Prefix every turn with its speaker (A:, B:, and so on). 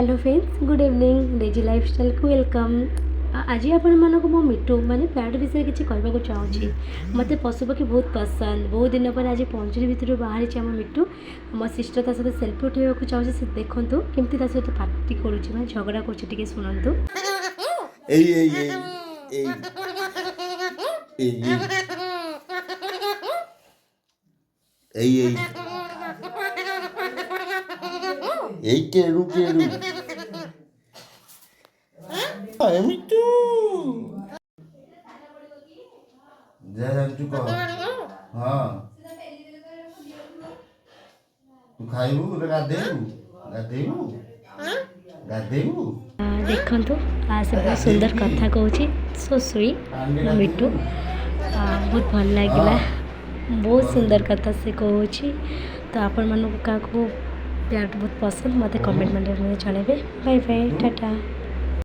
A: Hello friends good evening Daisy lifestyle को welcome. आज आपण मानक मो मिट्टू माने पैट विषय किसी कहवाक चाहूँगी। मत पशुपक्षी बहुत पसंद। बहुत दिन पर आज पंजरी भितर बाहरी आम मिट्टू। मो सिस्टर ता सहित सेल्फी उठाइबा चाहूँ से देखूँ केमती ता सहित पार्टी करुँचे झगड़ा कर शुणु।
B: কেড়ু কেড়ু আমি তো যা তু কহ हाँ तू खाइबू गाधेबू गाधेबू गाधेबू
A: देखु से बहुत सुंदर कथा कहूँ सो स्वीट मिट्टू बहुत भल लगे बहुत सुंदर कथा से कहूँ। तो आपण मानक क्या प्यार बहुत पसंद मत कमेंट में जनइबे। Bye bye Tata.